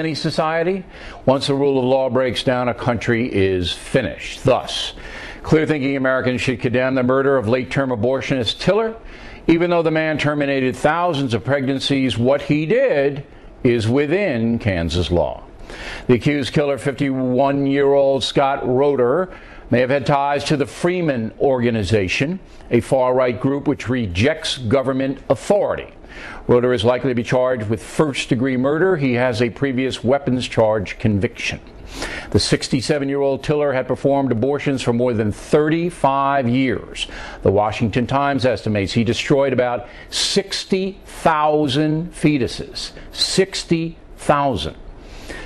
any society, once the rule of law breaks down, a country is finished. Thus, clear-thinking Americans should condemn the murder of late-term abortionist Tiller. Even though the man terminated thousands of pregnancies, what he did is within Kansas law. The accused killer, 51-year-old Scott Roeder, may have had ties to the Freeman Organization, a far-right group which rejects government authority. Roeder is likely to be charged with first-degree murder. He has a previous weapons charge conviction. The 67-year-old Tiller had performed abortions for more than 35 years. The Washington Times estimates he destroyed about 60,000 fetuses. 60,000.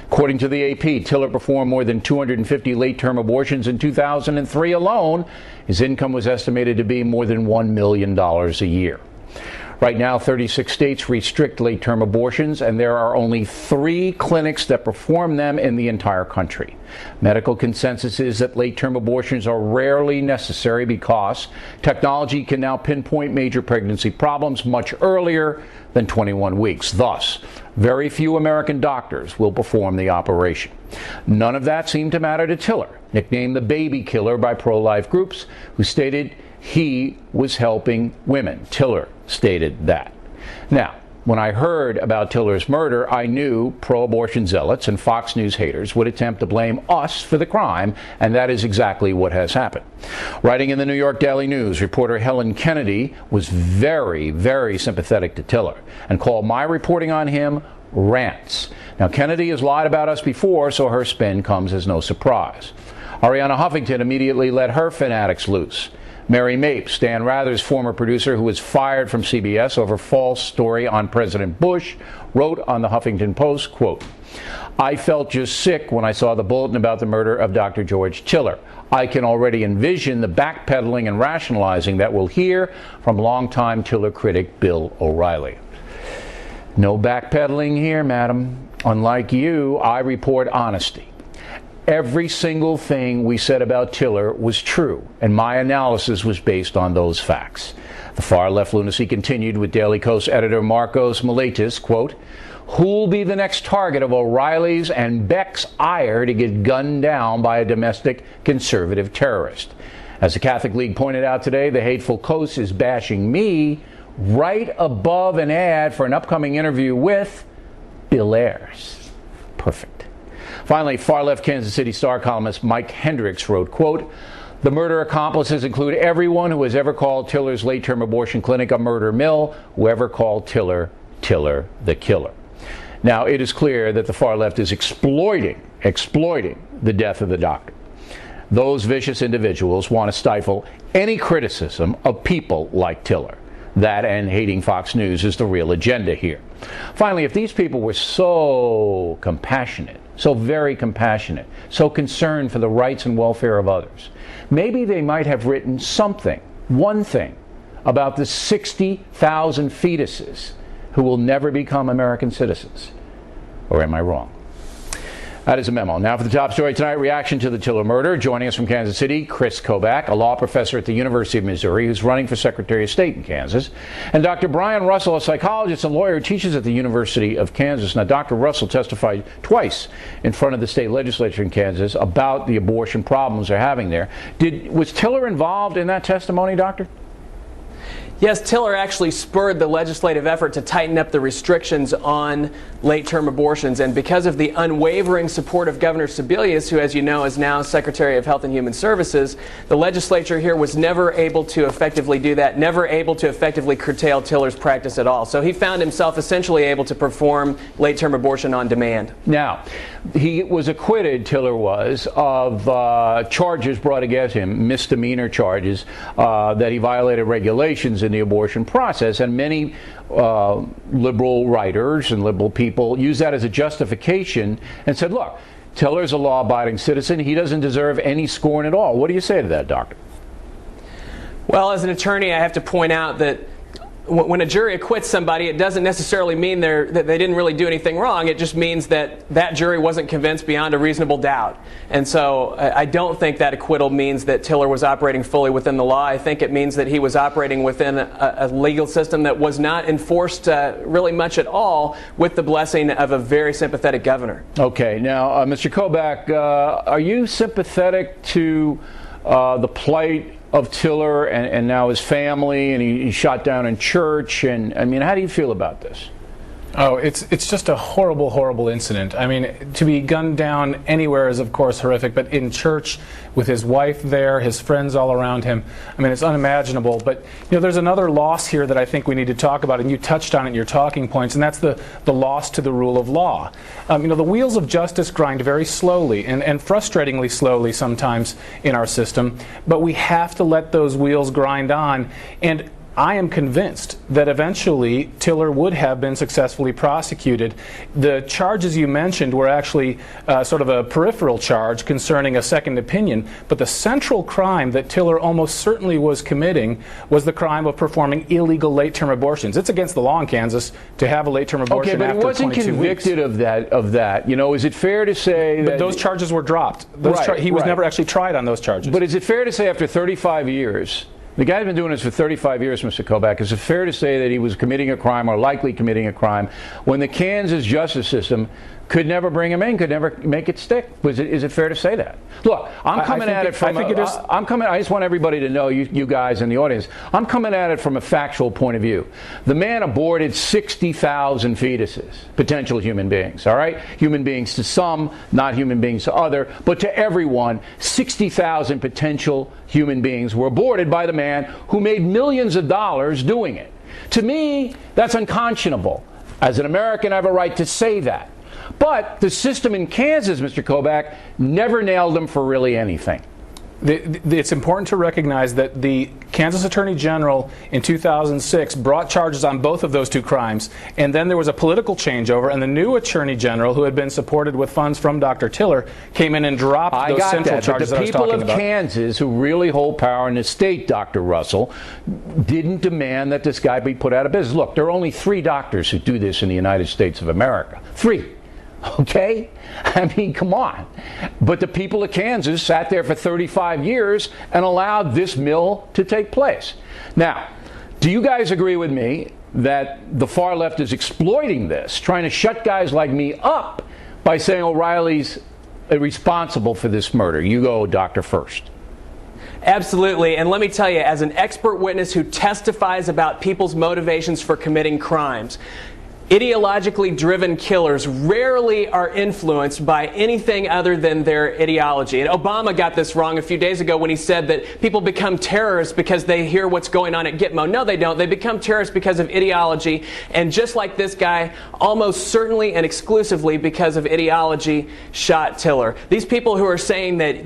According to the AP, Tiller performed more than 250 late-term abortions in 2003 alone. His income was estimated to be more than $1 million a year. Right now, 36 states restrict late-term abortions, and there are only 3 clinics that perform them in the entire country. Medical consensus is that late-term abortions are rarely necessary because technology can now pinpoint major pregnancy problems much earlier than 21 weeks. Thus, very few American doctors will perform the operation. None of that seemed to matter to Tiller, nicknamed the baby killer by pro-life groups, who stated he was helping women. Tiller stated that. Now, when I heard about Tiller's murder, I knew pro-abortion zealots and Fox News haters would attempt to blame us for the crime, and that is exactly what has happened. Writing in the New York Daily News, reporter Helen Kennedy was very, very sympathetic to Tiller and called my reporting on him rants. Now, Kennedy has lied about us before, so her spin comes as no surprise. Arianna Huffington immediately let her fanatics loose. Mary Mapes, Dan Rather's former producer, who was fired from CBS over false story on President Bush, wrote on the Huffington Post, quote, "I felt just sick when I saw the bulletin about the murder of Dr. George Tiller. I can already envision the backpedaling and rationalizing that we'll hear from longtime Tiller critic Bill O'Reilly." No backpedaling here, madam. Unlike you, I report honesty. Every single thing we said about Tiller was true, and my analysis was based on those facts. The far-left lunacy continued with Daily Kos editor Marcos Miletis, quote, "Who'll be the next target of O'Reilly's and Beck's ire to get gunned down by a domestic conservative terrorist?" As the Catholic League pointed out today, the hateful Kos is bashing me right above an ad for an upcoming interview with Bill Ayers. Perfect. Finally, far-left Kansas City Star columnist Mike Hendricks wrote, quote, "The murder accomplices include everyone who has ever called Tiller's late-term abortion clinic a murder mill, whoever called Tiller the killer." Now, it is clear that the far left is exploiting the death of the doctor. Those vicious individuals want to stifle any criticism of people like Tiller. That and hating Fox News is the real agenda here. Finally, if these people were so compassionate, so very compassionate, so concerned for the rights and welfare of others, maybe they might have written something, one thing, about the 60,000 fetuses who will never become American citizens. Or am I wrong? That is a memo. Now for the top story tonight, reaction to the Tiller murder. Joining us from Kansas City, Chris Kobach, a law professor at the University of Missouri who's running for Secretary of State in Kansas, and Dr. Brian Russell, a psychologist and lawyer who teaches at the University of Kansas. Now, Dr. Russell testified twice in front of the state legislature in Kansas about the abortion problems they're having there. Was Tiller involved in that testimony, Doctor? Yes, Tiller actually spurred the legislative effort to tighten up the restrictions on late-term abortions, and because of the unwavering support of Governor Sebelius, who, as you know, is now Secretary of Health and Human Services, the legislature here was never able to effectively do that, never able to effectively curtail Tiller's practice at all. So he found himself essentially able to perform late-term abortion on demand. Now, he was acquitted, Tiller was, of charges brought against him, misdemeanor charges, that he violated regulations in the abortion process, and many liberal writers and liberal people use that as a justification and said, look, Tiller's a law-abiding citizen. He doesn't deserve any scorn at all. What do you say to that, Doctor? Well, as an attorney, I have to point out that when a jury acquits somebody, it doesn't necessarily mean that they didn't really do anything wrong. It just means that that jury wasn't convinced beyond a reasonable doubt. And so I don't think that acquittal means that Tiller was operating fully within the law. I think it means that he was operating within a legal system that was not enforced really much at all, with the blessing of a very sympathetic governor. Okay, now, Mr. Kobach, are you sympathetic to the plight of Tiller and now his family, and he's shot down in church, and I mean, how do you feel about this? Oh, it's just a horrible, horrible incident. I mean, to be gunned down anywhere is, of course, horrific, but in church with his wife there, his friends all around him, I mean, it's unimaginable. But, you know, there's another loss here that I think we need to talk about, and you touched on it in your talking points, and that's the loss to the rule of law. You know, the wheels of justice grind very slowly and frustratingly slowly sometimes in our system, but we have to let those wheels grind on. And I am convinced that eventually Tiller would have been successfully prosecuted. The charges you mentioned were actually sort of a peripheral charge concerning a second opinion, but the central crime that Tiller almost certainly was committing was the crime of performing illegal late-term abortions. It's against the law in Kansas to have a late-term abortion after 22 weeks. Okay, but he wasn't convicted of that. You know, is it fair to say that... But those charges were dropped. He was never actually tried on those charges. But is it fair to say after 35 years... The guy's been doing this for 35 years, Mr. Kobach. Is it fair to say that he was committing a crime or likely committing a crime when the Kansas justice system could never bring him in, could never make it stick? Is it fair to say that? Look, I'm coming at it from I just want everybody to know, you guys in the audience, I'm coming at it from a factual point of view. The man aborted 60,000 fetuses, potential human beings, all right? Human beings to some, not human beings to other, but to everyone, 60,000 potential human beings were aborted by the man who made millions of dollars doing it. To me, that's unconscionable. As an American, I have a right to say that. But the system in Kansas, Mr. Kobach, never nailed him for really anything. It's important to recognize that the Kansas Attorney General in 2006 brought charges on both of those two crimes, and then there was a political changeover, and the new Attorney General, who had been supported with funds from Dr. Tiller, came in and dropped those central charges that I was talking about. But the people of Kansas, who really hold power in the state, Dr. Russell, didn't demand that this guy be put out of business. Look, there are only 3 doctors who do this in the United States of America. 3. Okay? I mean, come on. But the people of Kansas sat there for 35 years and allowed this mill to take place. Now, do you guys agree with me that the far left is exploiting this, trying to shut guys like me up by saying O'Reilly's responsible for this murder? You go, doctor, first. Absolutely, and let me tell you, as an expert witness who testifies about people's motivations for committing crimes, ideologically driven killers rarely are influenced by anything other than their ideology. And Obama got this wrong a few days ago when he said that people become terrorists because they hear what's going on at Gitmo. No, they don't. They become terrorists because of ideology. And just like this guy, almost certainly and exclusively because of ideology, shot Tiller. These people who are saying that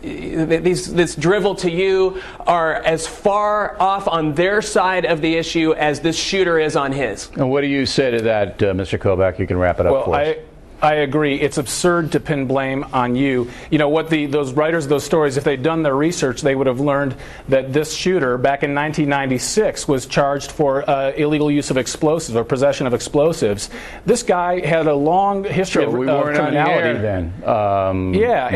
this drivel to you are as far off on their side of the issue as this shooter is on his. And what do you say to that, Mr. Kobach? You can wrap it up for us. I agree. It's absurd to pin blame on you. You know, what those writers of those stories, if they'd done their research, they would have learned that this shooter, back in 1996, was charged for illegal use of explosives or possession of explosives. This guy had a long history of criminality. On the air then.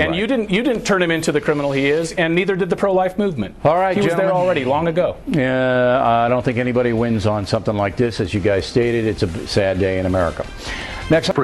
And you didn't turn him into the criminal he is, and neither did the pro-life movement. All right, he was there already long ago. Yeah, I don't think anybody wins on something like this, as you guys stated. It's a sad day in America. Next.